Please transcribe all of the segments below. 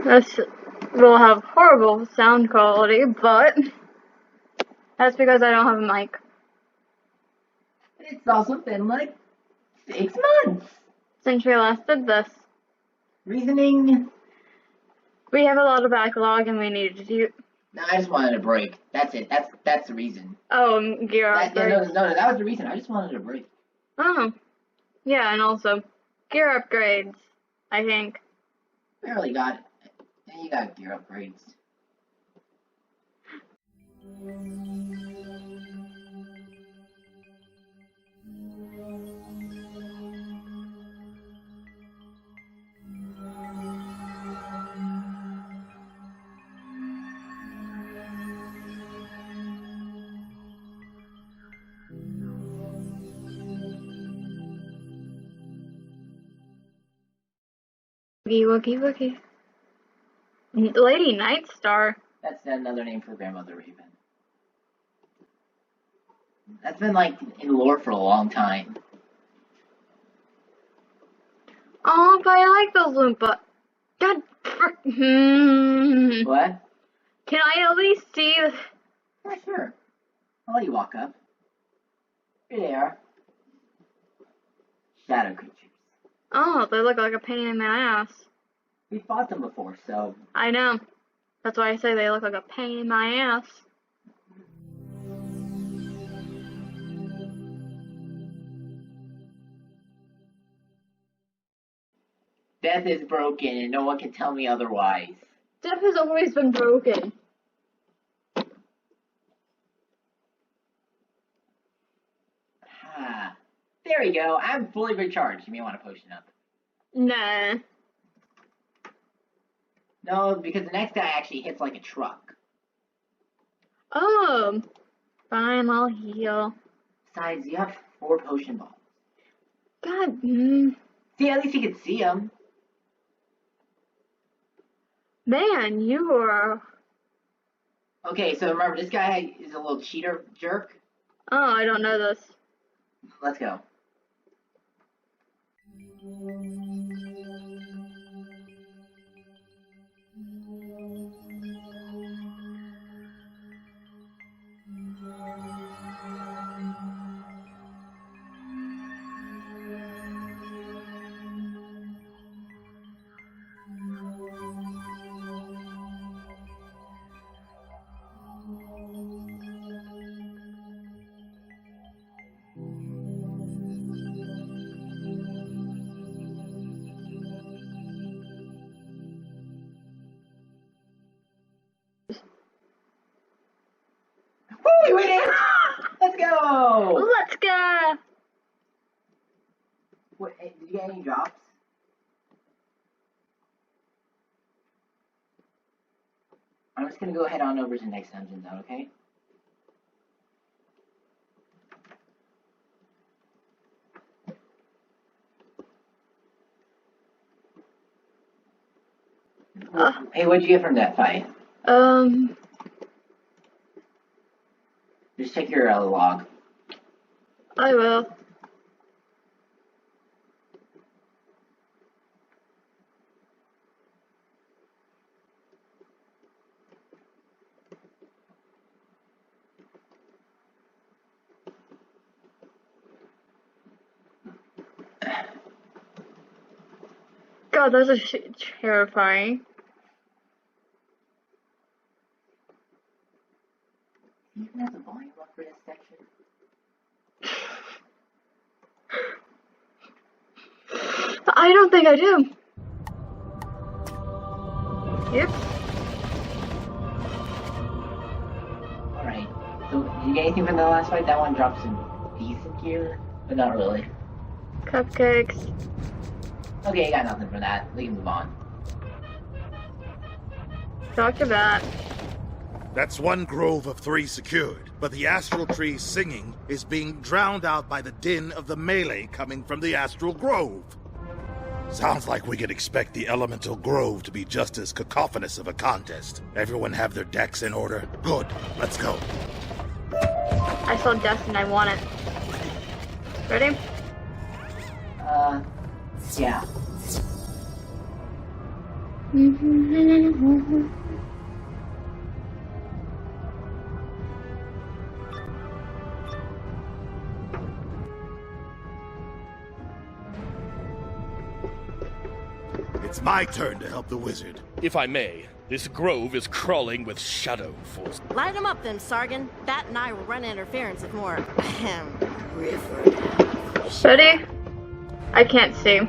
This will have horrible sound quality, but that's because I don't have a mic. It's also been like 6 months Since we last did this. Reasoning. We have a lot of backlog and we needed to. No, I just wanted a break. That's it. That's the reason. Oh, gear upgrades. No, that was the reason. I just wanted a break. Oh. Yeah, and also gear upgrades, I think. Barely got it. And you got gear upgrades. Woogie woogie. Lady Nightstar. That's another name for Grandmother Raven. That's been like in lore for a long time. Oh, but I like those Loompa. God What? Can I at least see? Yeah, sure. I'll let you walk up. Here they are. Shadow creatures. Oh, they look like a pain in my ass. We fought them before, so... I know. That's why I say they look like a pain in my ass. Death is broken and no one can tell me otherwise. Death has always been broken. Ah, there we go. I'm fully recharged. You may want to potion up. Nah. No, because the next guy actually hits like a truck. Oh. Fine, I'll heal. Besides, you have 4 potion balls. God. See, at least you can see them. Man, you are... Okay, so remember, this guy is a little cheater jerk. Oh, I don't know this. Let's go. We win it! Let's go! Let's go! What, did you get any drops? I'm just gonna go head on over to the next dungeon zone, okay? Hey, what'd you get from that fight? Just check your log. I will. God, those are terrifying. You even have the volume up for this section? I don't think I do. Yep. Alright, so did you get anything from the last fight? That one dropped some decent gear, but not really. Cupcakes. Okay, you got nothing from that. We can move on. Dr. Bat. That's 1 grove of 3 secured, but the astral tree singing is being drowned out by the din of the melee coming from the astral grove. Sounds like we could expect the elemental grove to be just as cacophonous of a contest. Everyone have their decks in order? Good, let's go. I saw death and I want it. Ready? Yeah. It's my turn to help the wizard. If I may, this grove is crawling with shadow force. Light them up then, Sargon. Bat and I will run interference if more river. Ready? I can't see.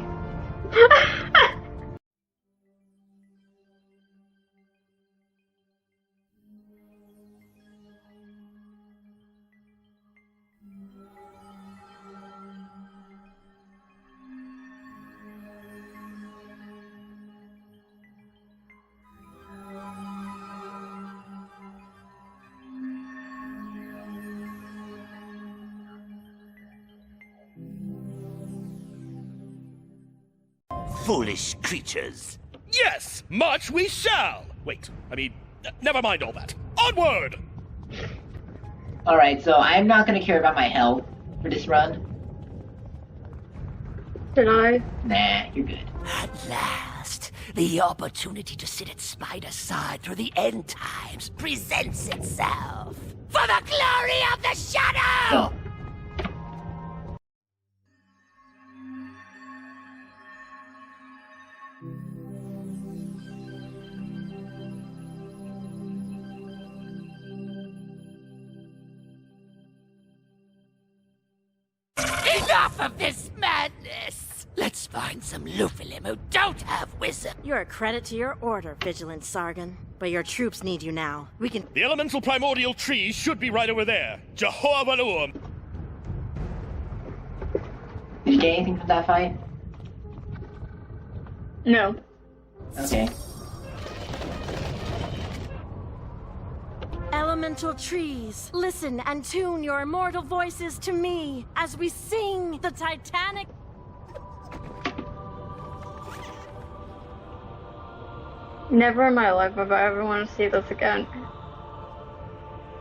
Foolish creatures. Yes, march we shall. Wait, never mind all that. Onward! Alright, so I'm not gonna care about my health for this run. Did I? Nah, you're good. At last, the opportunity to sit at Spider's side through the end times presents itself. For the glory of the shadow! Go. Enough of this madness! Let's find some Lufalim who don't have wizard. You're a credit to your order, Vigilant Sargon. But your troops need you now. We can... The elemental primordial tree should be right over there. Jehovah. Did you get anything from that fight? No. Okay. Elemental trees, listen and tune your immortal voices to me as we sing the Titanic... Never in my life have I ever want to see this again.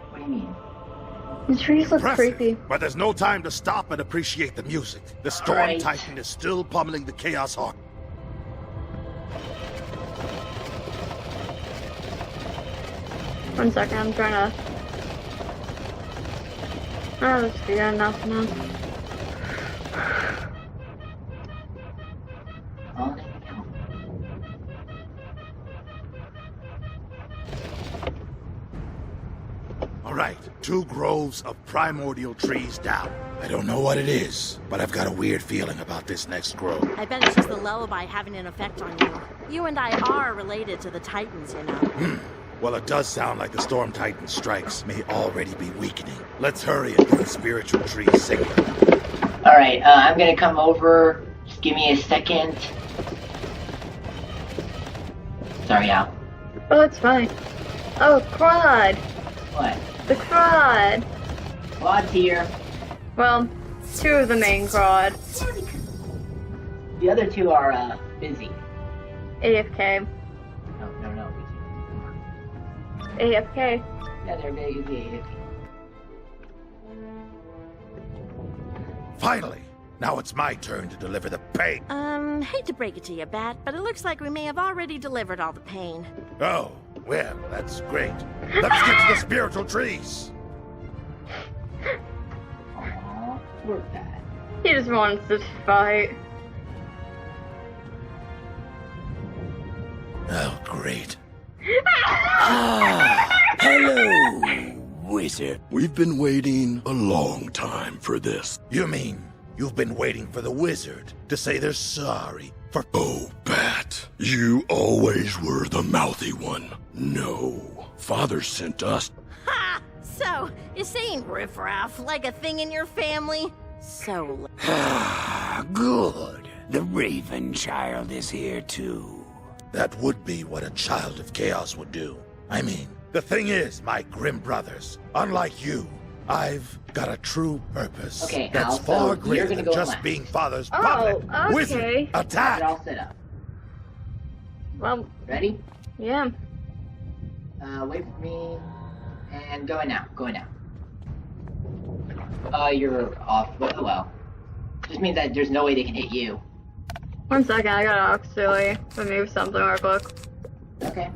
What do you mean? The trees look Impressive, creepy. but there's no time to stop and appreciate the music. The Storm Alright. Titan is still pummeling the Chaos Hawk. One second, I'm trying to... Oh, this is good enough now. Oh, there we go. Alright, 2 groves of primordial trees down. I don't know what it is, but I've got a weird feeling about this next grove. I bet it's just the lullaby having an effect on you. You and I are related to the Titans, you know. Well, it does sound like the Storm Titan strikes may already be weakening. Let's hurry and get the spiritual tree singing. Alright, I'm gonna come over. Just give me a second. Sorry, Al. Oh, it's fine. Oh, Quad! What? The Quad! Quad's here. Well, 2 of the main Quad. The other 2 are, busy. AFK. No. AFK. Yeah, they're very busy. Finally! Now it's my turn to deliver the pain. Hate to break it to you, Bat, but it looks like we may have already delivered all the pain. Oh, well, that's great. Let's get to the spiritual trees. Aww, poor Bat. He just wants to fight. Oh, great. Hello, wizard. We've been waiting a long time for this. You mean you've been waiting for the wizard to say they're sorry for... Oh, Bat, you always were the mouthy one. No, Father sent us. Ha! So, is saying riffraff like a thing in your family? So... Good. The Raven Child is here too. That would be what a child of chaos would do. I mean, the thing is, my grim brothers, unlike you, I've got a true purpose Okay, that's Al, so far you're greater gonna than go just last. being Father's Oh, puppet. okay. Wizard, They're attack! all set up. Well, Ready? yeah. Wait for me. And going now. You're off. Oh well. Just means that there's no way they can hit you. 1 second, I gotta actually remove something real quick. Okay.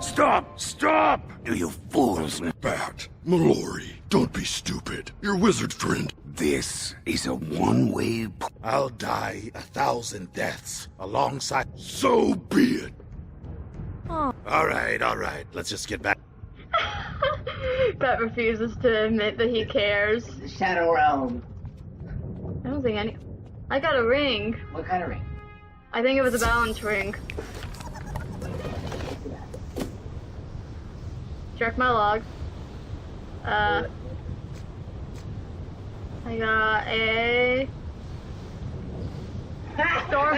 Stop! Stop! You fools! Bat, Mallory, don't be stupid. Your wizard friend. This is a one-way... I'll die 1,000 deaths alongside... So be it. Alright. Let's just get back. Bat refuses to admit that he cares. The Shadow Realm. I don't think any... I got a ring. What kind of ring? I think it was a balance ring. Check my log. I got a... storm...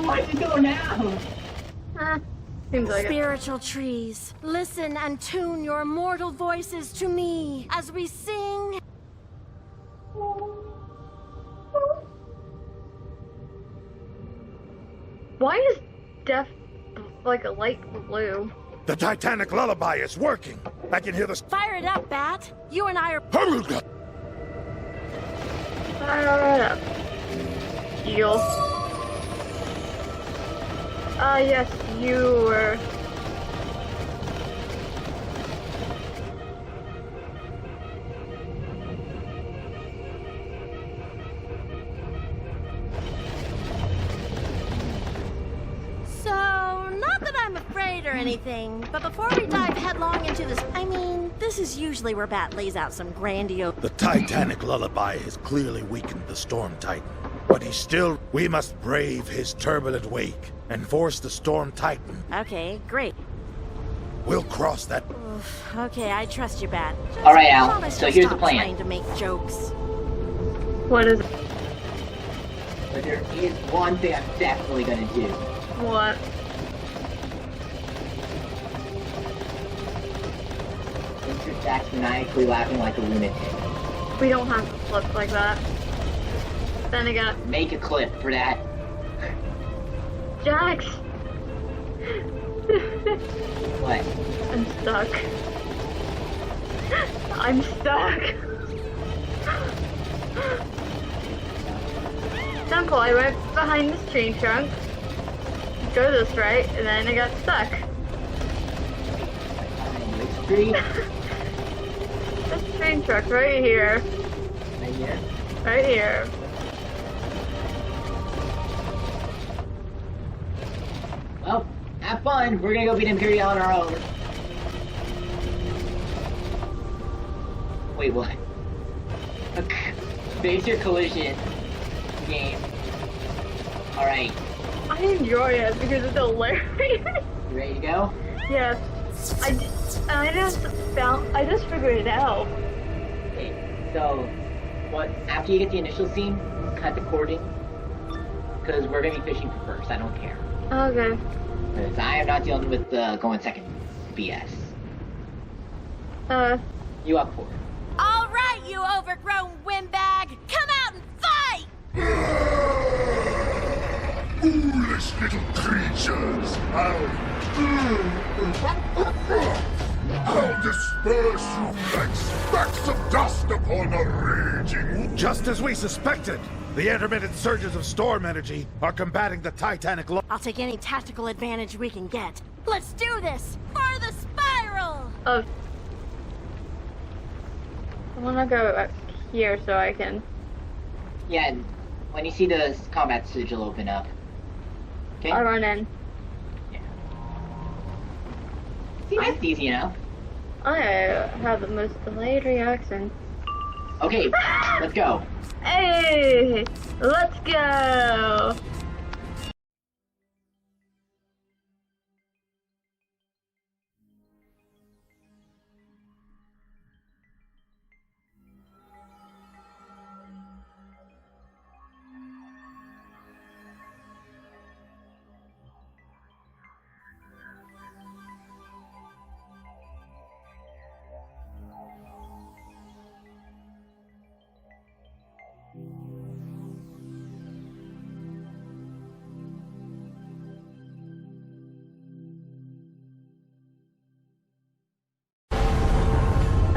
Where'd you go now? Seems like it. Spiritual trees, listen and tune your immortal voices to me as we sing. Why is death like a light blue? The Titanic lullaby is working. I can hear the... Fire it up, Bat. You and I are... Fire it up. Heal. Yes, you were... So, not that I'm afraid or anything, but before we dive headlong into this, I mean, this is usually where Bat lays out some grandiose... The Titanic lullaby has clearly weakened the Storm Titan. But he's still... We must brave his turbulent wake and force the Storm Titan. Okay, great. We'll cross that... Oof, okay, I trust you, Bat. Just Alright, Al, promise so you'll here's the stop plan. trying to make jokes. What is it? But there is one thing I'm definitely gonna do. What? Insert Jack's maniacally laughing like a lunatic. We don't have to flip like that. Then again, Make a clip for that. Jax! What? I'm stuck. I'm stuck. Simple, I went behind this tree trunk. Go this right, and then I got stuck. Which tree? This train truck right here. Right here? Right here. Well, have fun. We're gonna go beat Imperial on our own. Wait, what? Major collision game. Alright, I enjoy it because it's hilarious. you ready to go? Yes. I just figured it out. Okay, so, after you get the initial scene, cut the cording. Because we're gonna be fishing for first, I don't care. Okay. Because I am not dealing with the going second BS. You up for it? All right, you overgrown windbag! Come out and fight! Foolish little creatures! I'll disperse you like specks of dust upon a raging... Just as we suspected, the intermittent surges of storm energy are combating the Titanic lullaby. I'll take any tactical advantage we can get. Let's do this! For the spiral! Oh. I wanna go up here so I can... Yeah, when you see the combat sigil open up. Okay? I'll run in. Yeah. See, that's easy enough. I have the most delayed reaction. Okay, let's go. Hey! Let's go!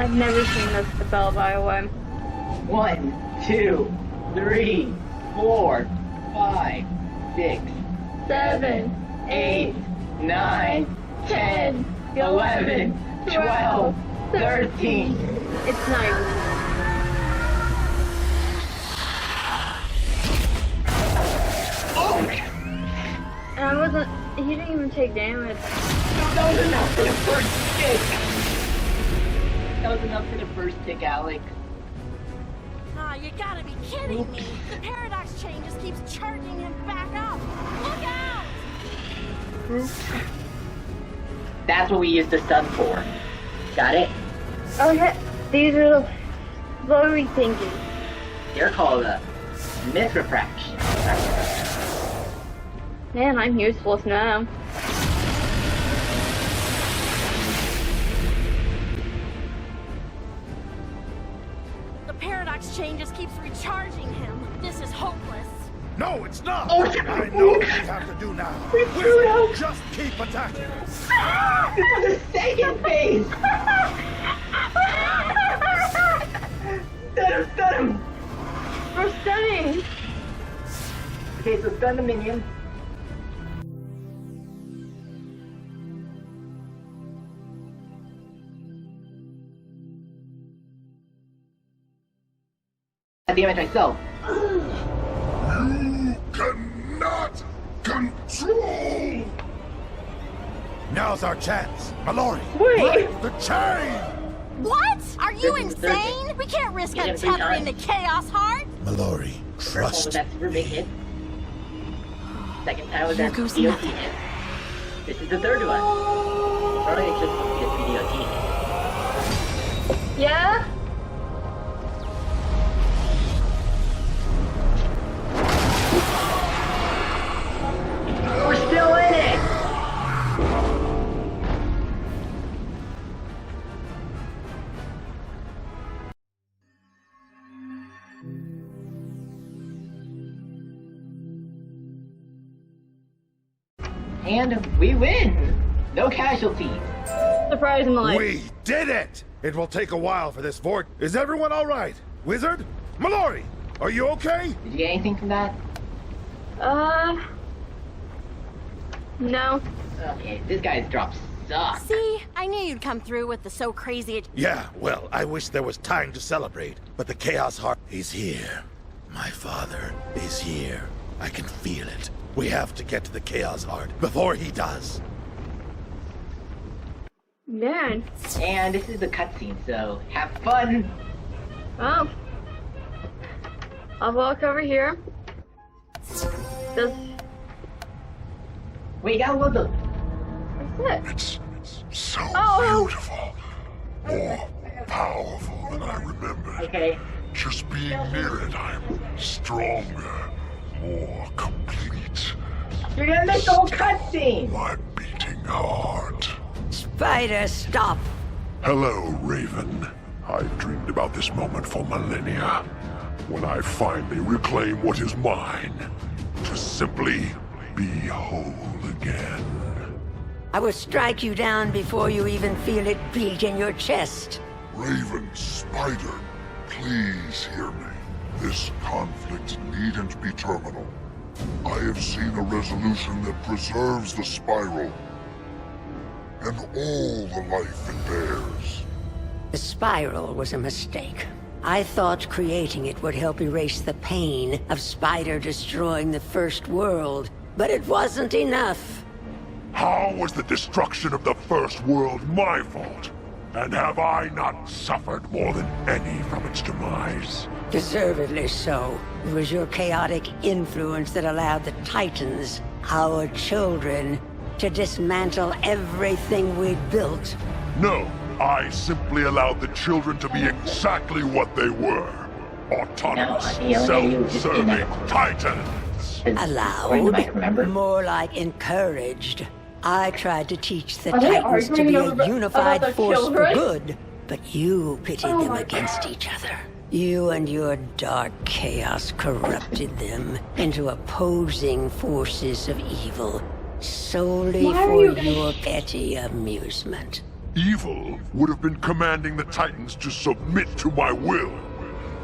I've never seen this spell, by the way. 1, 2, 3, 4, 5, 6, 7, 8, 9, 10, 11, 12, 13. It's not even. Oh! And I wasn't. He didn't even take damage. That was enough for the first tick! That was enough for the first tick, Alex. Ah, you gotta be kidding me. The paradox chain just keeps charging him back up. Look out! That's what we use the sun for. Got it? Okay, these are the blurry thinking. They're called myth refraction. Man, I'm useless now. The paradox chain just keeps recharging him. This is hopeless. No, it's not! Oh, I know what we have to do now. Wizard, just keep attacking. This is the second phase! Stun him! We're stunning! Okay, so stun the minion. Damage myself. You cannot control! Now's our chance. Mallory, Wait. break the chain! What? Are you This is the third insane? We can't risk Get him 3 untethering the times. Chaos Heart. Mallory, First one was trust. that super big hit. Second time was Here that goes DOT nothing. hit. This is the third one. Probably it's just supposed to be a 3 DOT hit. Yeah? We're still in it! And we win! No casualties. Surprisingly. We did it! It will take a while for this vort. Is everyone all right? Wizard? Mallory, are you okay? Did you get anything from that? No. Okay, this guy's drops suck. See, I knew you'd come through with the so crazy. Yeah, well, I wish there was time to celebrate, but the Chaos Heart is here. My father is here. I can feel it. We have to get to the Chaos Heart before he does. Man. And this is the cutscene, so have fun! Oh. I'll walk over here. Does... Wait, you gotta load the... What's it? It's so Oh. beautiful. More powerful than I remembered. Okay. Just being near it, I'm stronger, more complete. You're gonna miss the whole cutscene! My beating heart. Spider, stop! Hello, Raven. I've dreamed about this moment for millennia. When I finally reclaim what is mine. To simply be whole again. I will strike you down before you even feel it beat in your chest. Raven, Spider, please hear me. This conflict needn't be terminal. I have seen a resolution that preserves the spiral. And all the life it bears. The spiral was a mistake. I thought creating it would help erase the pain of Spider destroying the first world, but it wasn't enough. How was the destruction of the first world my fault? And have I not suffered more than any from its demise? Deservedly so. It was your chaotic influence that allowed the Titans, our children, to dismantle everything we'd built. No, I simply allowed the children to be exactly what they were. Autonomous, self-serving Titans. Allowed? More like encouraged. I tried to teach the Are they Titans to arguing be about a unified the force for children? good, but you pitted Oh them my against each other. You and your dark chaos corrupted them into opposing forces of evil, solely Why are for you- your petty amusement. Evil would have been commanding the Titans to submit to my will.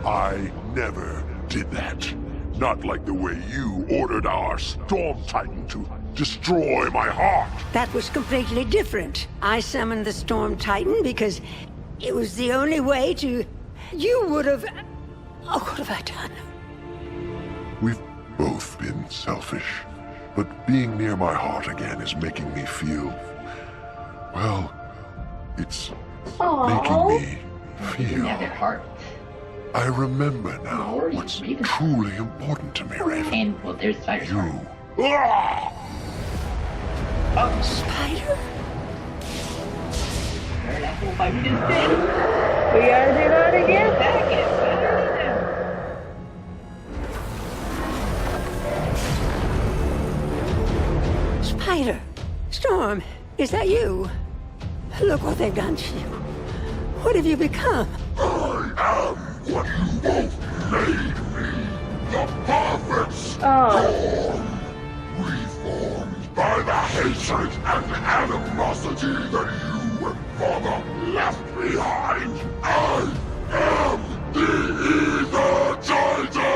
I never did that. Not like the way you ordered our Storm Titan to destroy my heart. That was completely different. I summoned the Storm Titan because it was the only way to... You would have... Oh, what have I done? We've both been selfish, but being near my heart again is making me feel... Well, it's making me feel... Have your heart. I remember now what's truly important to me, Raven. And, well, there's Spider's heart. You. Ah! Spider? Remember that whole fight we just did? We gotta do that again? Spider! Storm, is that you? Look what they've done to you. What have you become? I am what you both made me. The perfect Oh. reformed by the hatred and animosity that you and Father left behind. I am the Ether Titan!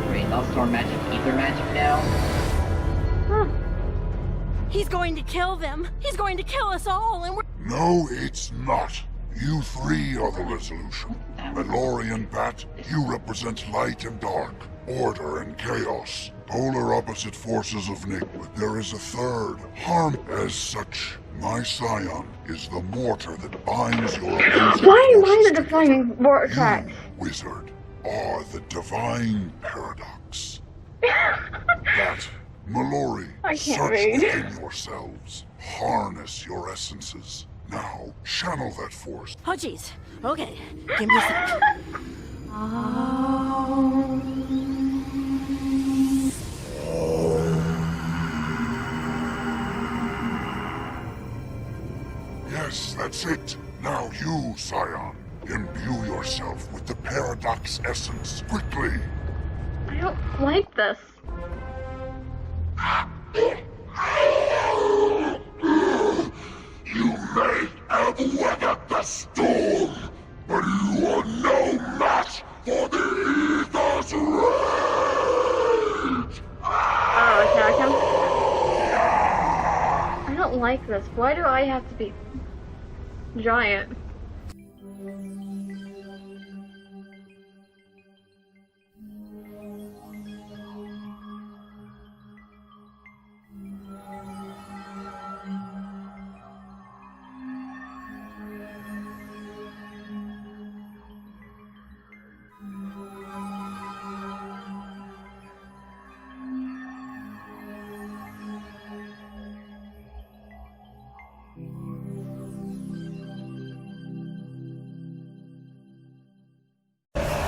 Great, all storm magic, ether magic now. Huh. He's going to kill them. He's going to kill us all, and we're... No, it's not. You three are the resolution. Mallory and Bat, you represent light and dark, order and chaos, polar opposite forces of Nick. But there is a third, harm. As such, my scion is the mortar that binds your opposing Why am I forces the defining vortex? You, wizard, are the divine paradox. Bat, Mallory, I can't search read. within yourselves. Harness your essences. Now, channel that force. Oh, jeez. Okay, give me a sec. Yes, that's it. Now you, Scion, imbue yourself with the paradox essence, quickly. I don't like this. You may have weathered the storm, but you are no match for the Ether's rage! Oh, attack him? I don't like this. Why do I have to be giant?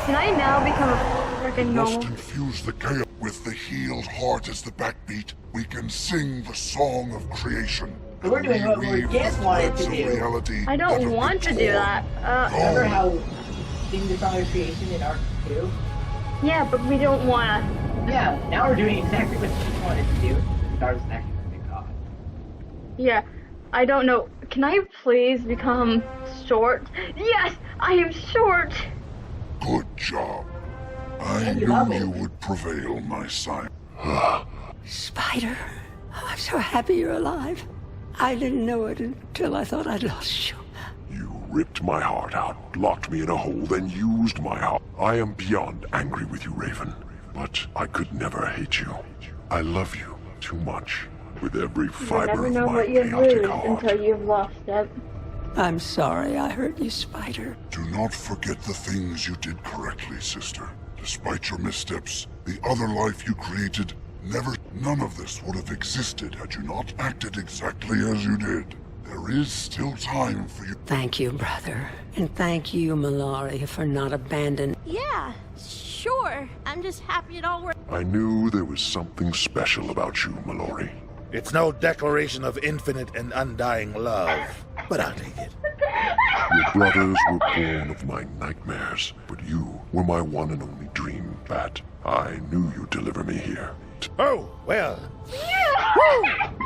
Can I now become a freaking Must normal? infuse the chaos with the healed heart as the backbeat. We can sing the song of creation. But we're doing what we just wanted to do. Reality I don't want to do that. Remember how sing the song of creation in Arc 2? Yeah, but we don't wanna. Yeah, now we're doing exactly what she wanted to do. Stars next to God. Yeah, I don't know. Can I please become short? Yes, I am short. Good job. I you knew love it. you would prevail, my son. Spider, I'm so happy you're alive. I didn't know it until I thought I'd lost you. You ripped my heart out, locked me in a hole, then used my heart. I am beyond angry with you, Raven, but I could never hate you. I love you too much, with every You fiber never of know my what you chaotic lose heart. until you've lost it. I'm sorry I hurt you, Spider. Do not forget the things you did correctly, sister. Despite your missteps, the other life you created, none of this would have existed had you not acted exactly as you did. There is still time for you. Thank you, brother. And thank you, Mallory, for not abandoning. Yeah, sure. I'm just happy it all worked. I knew there was something special about you, Mallory. It's no declaration of infinite and undying love, but I'll take it. Your brothers were born of my nightmares, but you were my one and only dream, Bat. I knew you'd deliver me here, it. Oh, well.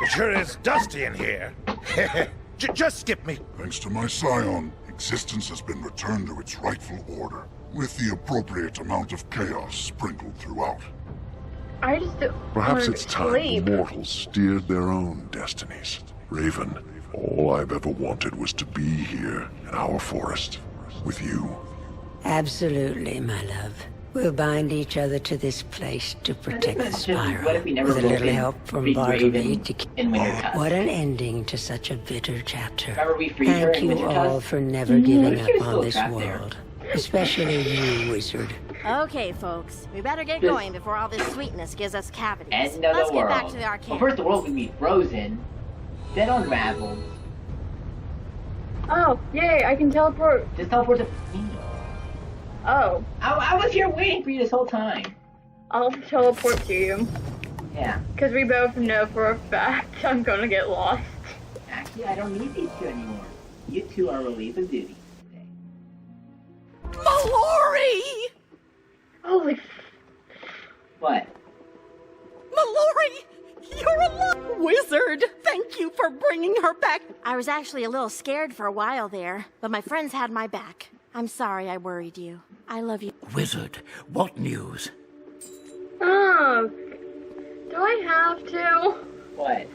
It sure is dusty in here. Just skip me. Thanks to my scion, existence has been returned to its rightful order, with the appropriate amount of chaos sprinkled throughout. I just don't Perhaps wanna it's time sleep. the mortals steered their own destinies. Raven, all I've ever wanted was to be here in our forest, with you. Absolutely, my love. We'll bind each other to this place to protect the What spiral. if we never With a little broke in help from Freed Bartleby Raven to keep... in Winter Tusk? What an ending to such a bitter chapter. Remember we freed her Thank in you Winter all Tusk? for never giving She was up still on this trapped there. world. Especially you, Wizard. Okay, folks, we better get Just- going before all this sweetness gives us cavities. End of Let's the get world. back to the arcade. Well, first the world would be frozen, then unraveled. Oh, yay, I can teleport. Just teleport to me. Oh, I was here waiting for you this whole time. I'll teleport to you. Yeah. Because we both know for a fact I'm gonna get lost. Actually, I don't need these two anymore. You two are relieved of duty today. Mallory! Holy What? Mallory! You're alive! Wizard! Thank you for bringing her back! I was actually a little scared for a while there, but my friends had my back. I'm sorry I worried you. I love you. Wizard, what news? Oh, do I have to? What?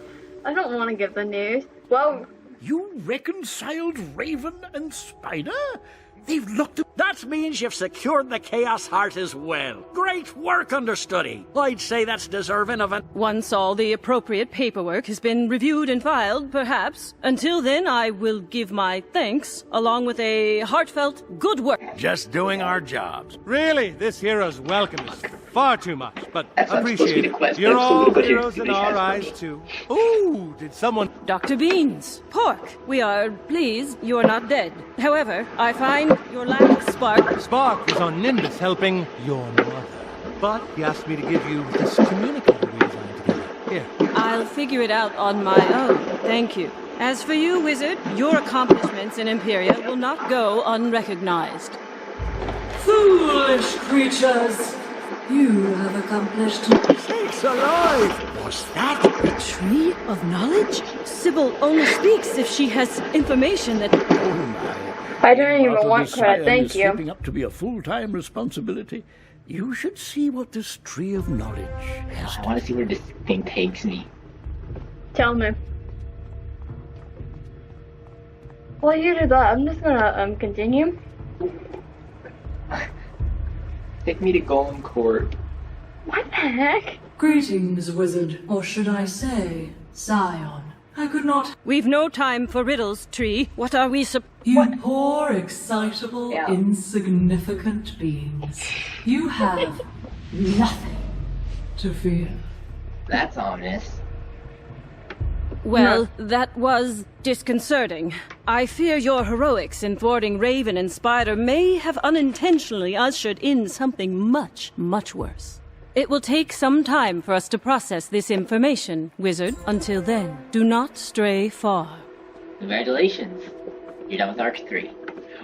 I don't want to give the news. Well, You reconciled Raven and Spider? They've looked at... That means you've secured the Chaos Heart as well. Great work, understudy. I'd say that's deserving of an... Once all the appropriate paperwork has been reviewed and filed, perhaps. Until then, I will give my thanks, along with a heartfelt good work. Just doing our jobs. Really, this hero's welcome is far too much, but That's not supposed to be appreciate the it. quest. You're That's all supposed to be heroes the in quest our for eyes, me. too. Ooh, did someone... Dr. Beans, Pork, we are pleased you are not dead. However, I find your lack of spark... Spark was on Nimbus helping your mother. But he asked me to give you this communicator we designed together. Here. I'll figure it out on my own. Thank you. As for you, Wizard, your accomplishments in Imperia will not go unrecognized. Foolish creatures! You have accomplished... Sakes alive! Was that... A tree of knowledge? Sybil only speaks if she has information that... Oh my. I don't even Part of want this credit, scion thank is you. shaping up to be a full-time responsibility. You should see what this tree of knowledge has I want to see where this thing takes me. tell me. Well, you do that. I'm just gonna continue. Take me to Golem Court. What the heck? Greetings, wizard. Or should I say, scion. I could not... We've no time for riddles, Tree. What are we You poor, excitable, Yeah. insignificant beings. You have nothing to fear. That's ominous. Well, that was disconcerting. I fear your heroics in thwarting Raven and Spider may have unintentionally ushered in something much, much worse. It will take some time for us to process this information, Wizard. Until then, do not stray far. Congratulations. You're done with Arc 3.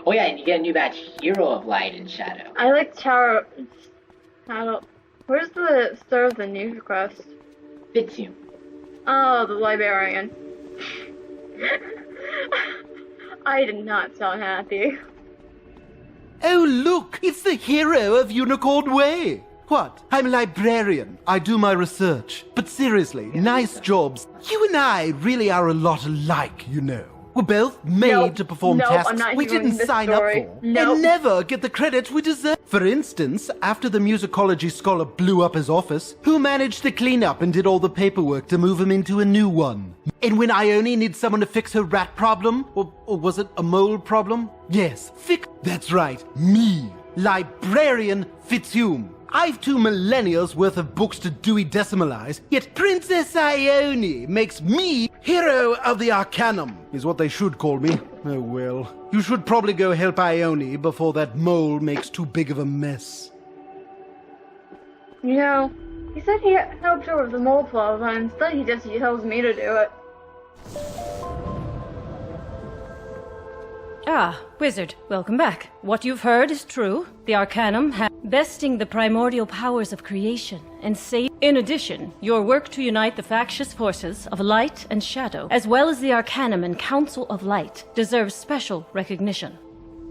Oh yeah, and you get a new batch, Hero of Light and Shadow. I like Tower. Where's the start of the news quest? Fitz you. Oh, the librarian. I did not sound happy. Oh, look! It's the hero of Unicorn Way! What? I'm a librarian. I do my research. But seriously, nice jobs. You and I really are a lot alike, you know. We're both made Nope. to perform Nope, tasks I'm not we hearing didn't this sign story. up for. Nope. And never get the credit we deserve. For instance, after the musicology scholar blew up his office, who managed to clean up and did all the paperwork to move him into a new one? And when Ione needs someone to fix her rat problem, or was it a mole problem? Yes, that's right, me, Librarian Fitzhume. I've 2 millennials worth of books to Dewey Decimalize, yet Princess Ione makes me Hero of the Arcanum, is what they should call me. Oh well. You should probably go help Ione before that mole makes too big of a mess. You know, he said he helped her with the mole problem, and instead he just tells me to do it. Ah, Wizard, welcome back. What you've heard is true. The Arcanum besting the primordial powers of creation and save. In addition, your work to unite the factious forces of light and shadow, as well as the Arcanum and Council of Light, deserves special recognition.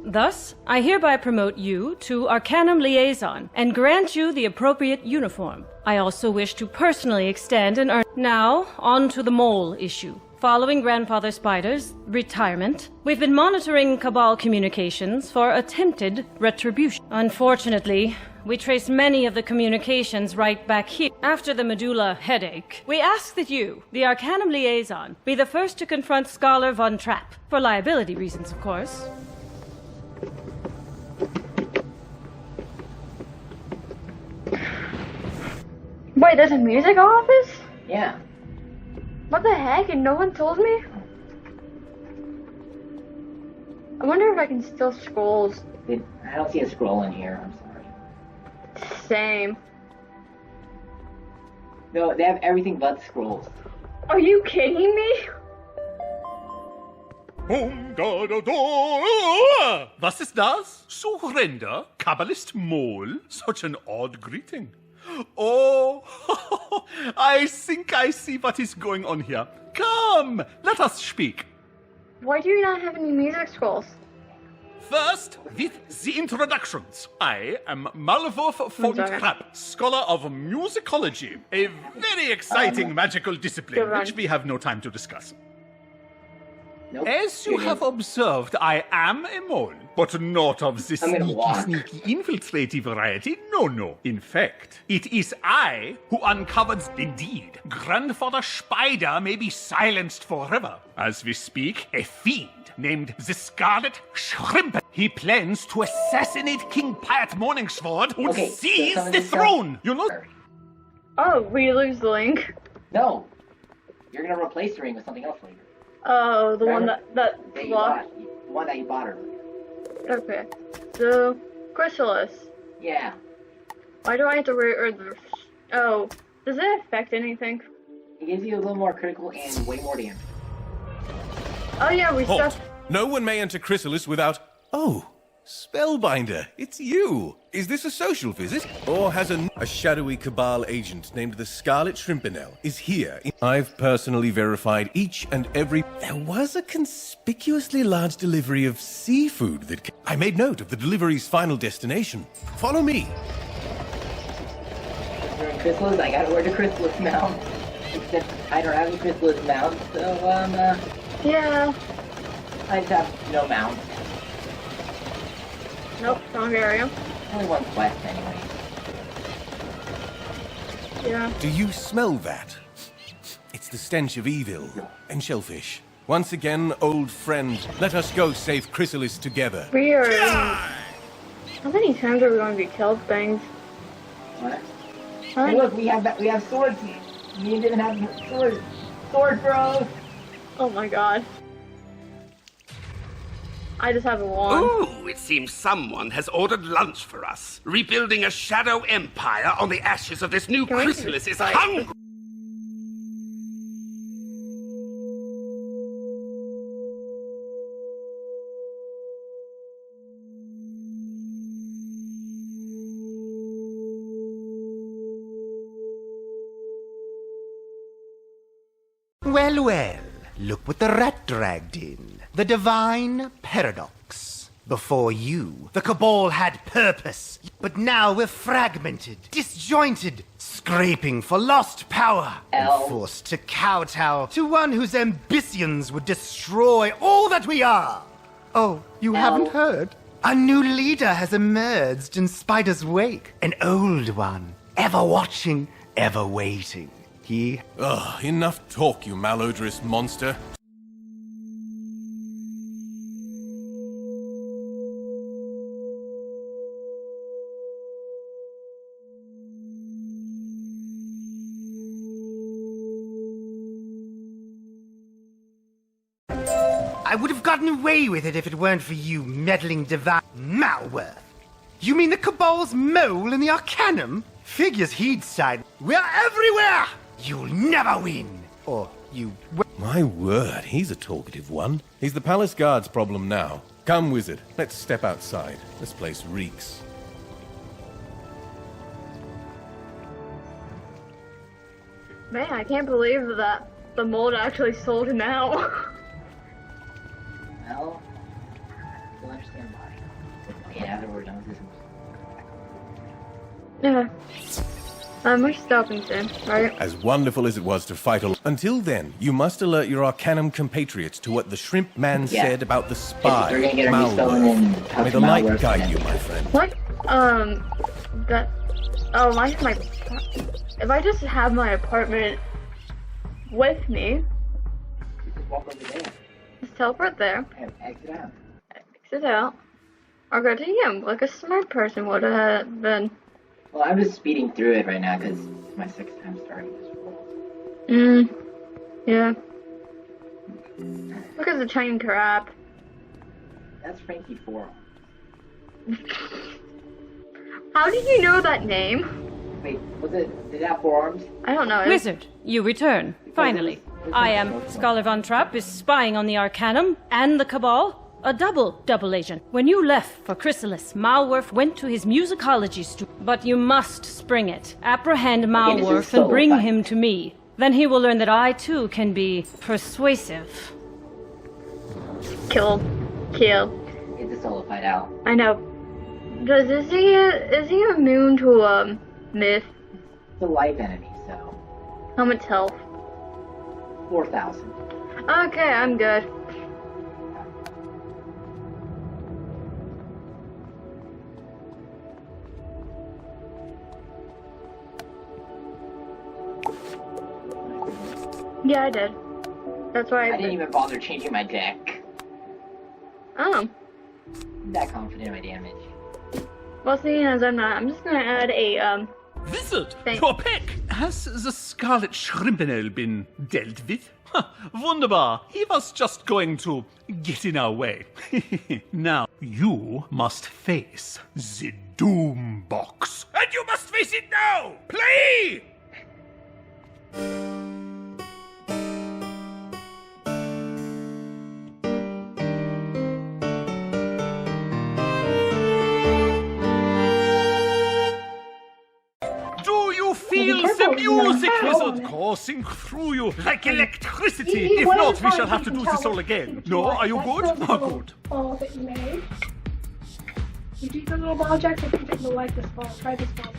Thus, I hereby promote you to Arcanum Liaison and grant you the appropriate uniform. I also wish to personally extend and earn. Now, on to the mole issue. Following Grandfather Spider's retirement, we've been monitoring Cabal communications for attempted retribution. Unfortunately, we traced many of the communications right back here. After the medulla headache, we ask that you, the Arcanum Liaison, be the first to confront Scholar Von Trapp. For liability reasons, of course. Wait, there's a music office? Yeah. What the heck? And no one told me? I wonder if I can steal scrolls. I don't see a scroll in here, I'm sorry. Same. No, they have everything but scrolls. Are you kidding me? Was ist das? Surrender, Kabbalist Mole? Such an odd greeting. Oh, I think I see what is going on here. Come, let us speak. Why do you not have any music scrolls? First, with the introductions. I am Malvolf von Trapp, scholar of musicology, a very exciting magical discipline which we have no time to discuss. Nope. As you have observed, I am a mole, but not of the sneaky, infiltrative variety. No. In fact, it is I who uncovered. Indeed, Grandfather Spider may be silenced forever. As we speak, a fiend named the Scarlet Shrimp. He plans to assassinate King Pyat Morningsword and seize the throne. You know? Oh, we lose the link. No. You're gonna replace the ring with something else later. Oh, the one that you bought. The one that you bought earlier. Okay. The chrysalis. Yeah. Why do I have to read the... Oh. Does it affect anything? It gives you a little more critical and way more damage. Oh yeah, we Halt. stuck... No one may enter Chrysalis without... Oh, Spellbinder, it's you. Is this a social visit? Or has a shadowy Cabal agent named the Scarlet Shrimpinelle is here? I've personally verified each and every... There was a conspicuously large delivery of seafood that... I made note of the delivery's final destination. Follow me. We're in Chrysalis. I gotta wear the Chrysalis mount. Except I don't have a Chrysalis mount, so, Yeah. I just have no mount. Nope, wrong area. Only one quest, anyway. Yeah. Do you smell that? It's the stench of evil and shellfish. Once again, old friend, let us go save Chrysalis together. We are... How many times are we going to be killed things? What? Hey, look, we have swords. You didn't have swords. Sword bros. Oh my god. I just have a wand. Ooh, it seems someone has ordered lunch for us. Rebuilding a shadow empire on the ashes of this new chrysalis is hungry. Well, look what the rat dragged in. The divine paradox. Before you, the Cabal had purpose, but now we're fragmented, disjointed, scraping for lost power, and forced to kowtow to one whose ambitions would destroy all that we are. Oh, you haven't heard? A new leader has emerged in Spider's wake. An old one, ever watching, ever waiting. He... Ugh, enough talk, you malodorous monster. I would have gotten away with it if it weren't for you meddling divine Malworth. You mean the Cabal's mole in the Arcanum? Figures he'd side. We're everywhere! You'll never win! Or you... My word, he's a talkative one. He's the palace guard's problem now. Come, wizard, let's step outside. This place reeks. Man, I can't believe that the mold actually sold now. Well, you'll understand why. Okay, now that we're done with this. Yeah. We're stopping soon, right? As wonderful as it was to fight until then, you must alert your Arcanum compatriots to what the Shrimp Man said about the spy, We're gonna get our new spelling and how May to the light malware guide you, my friend. What? That... Oh, my... If I just have my apartment with me... Just walk over there. Just teleport there. And exit out. Exit out. Or go to him, like a smart person would have been. Well, I'm just speeding through it right now because it's my 6th time starting this world. Yeah. Look at the chain crap. That's Frankie 4. How did you know that name? Wait, did it have 4 arms? I don't know. Wizard, you return. Finally. I am Scholar Von Trapp is spying on the Arcanum and the Cabal. A double agent. When you left for Chrysalis, Malworth went to his musicology studio. But you must spring it. Apprehend Malworth and bring him to me. Then he will learn that I, too, can be persuasive. Kill. It's a solo fight out. I know. Is he immune to, myth? It's a life enemy, so... How much health? 4,000. Okay, I'm good. Yeah, I did. That's why I didn't even bother changing my deck. Oh. I'm that confident in my damage. Well, seeing as I'm not, I'm just gonna add a, Wizard, your pick! Has the Scarlet Shrimpinel been dealt with? Wunderbar. He was just going to get in our way. Now, you must face the Doom Box. And you must face it now! Play! Feel the music, Wizard, coursing through you like electricity. If not, we shall have to do this all again. No, are you good? Oh, good. Ball that you made. You do the little ball jacks, I think you'll like this ball. Try this ball.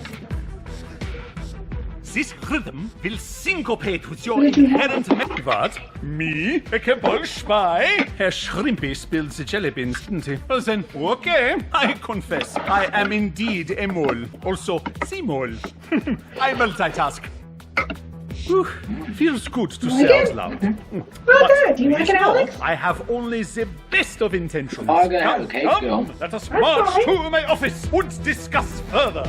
This rhythm will syncopate with your inherent What? Me? A Cabal spy? Herr Shrimpy spilled the jelly beans, didn't he? Well then, okay. I confess, I am indeed a mole. Also, the mole. I multitask. Whew, feels good to say out loud. Well, good. Do you like it, Alex? I have only the best of intentions. Oh, I'm gonna have a cake come, let us march to my office and discuss further.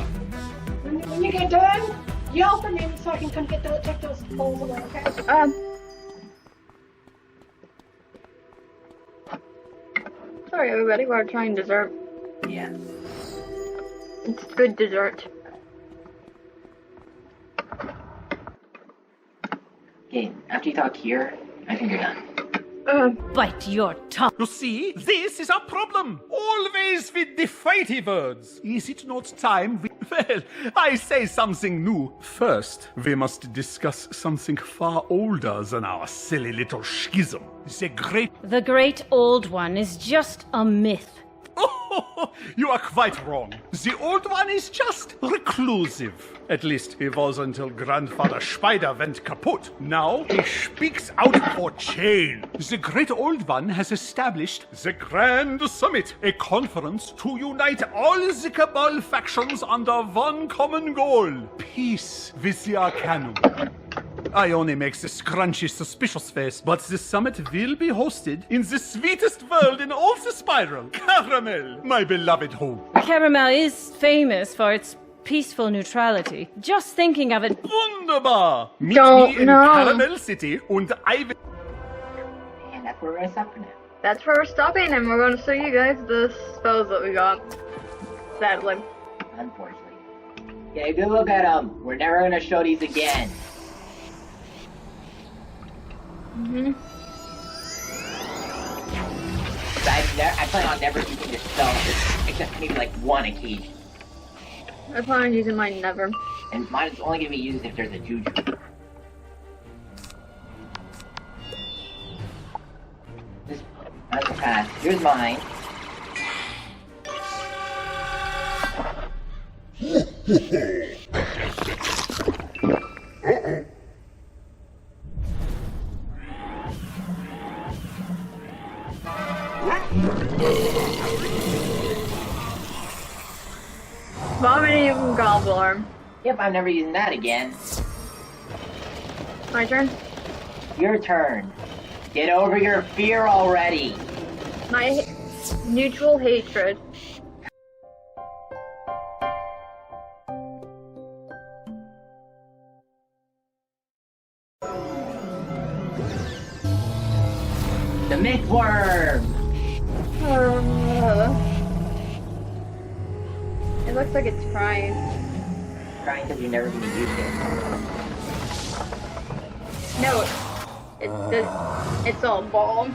When you get done, yell for me so I can come get take those bowls away, okay? Sorry everybody, we're trying dessert. Yeah. It's good dessert. Okay, after you talk here, I think you're done. Bite your tongue. You see, this is our problem. Always with the fighty words. Is it not time well, I say something new. First, we must discuss something far older than our silly little schism. The Great Old One is just a myth. Oh, you are quite wrong. The Old One is just reclusive. At least he was until Grandfather Spider went kaput. Now he speaks out for change. The Great Old One has established the Grand Summit, a conference to unite all the Cabal factions under one common goal: peace with the Arcanum. Ione makes a scrunchy, suspicious face, but the summit will be hosted in the sweetest world in all the spiral, Caramel, my beloved home. Caramel is famous for its peaceful neutrality. Just thinking of it. Wunderbar! Meet me in Caramel City, and I will... And that's where we're gonna stop for now. That's where we're stopping, and we're going to show you guys the spells that we got. Sadly. Unfortunately. Yeah, good look at them. We're never gonna show these again. I plan on never using this spell, except maybe like one occasion. I plan on using mine never. And mine is only gonna be used if there's a juju. Mine's a pass. Here's mine. Vomiting from Gobbler. Yep, I'm never using that again. My turn? Your turn. Get over your fear already. My neutral hatred. The Mythworm! It looks like it's crying. Crying because you're never going to use it. No, it's all bomb.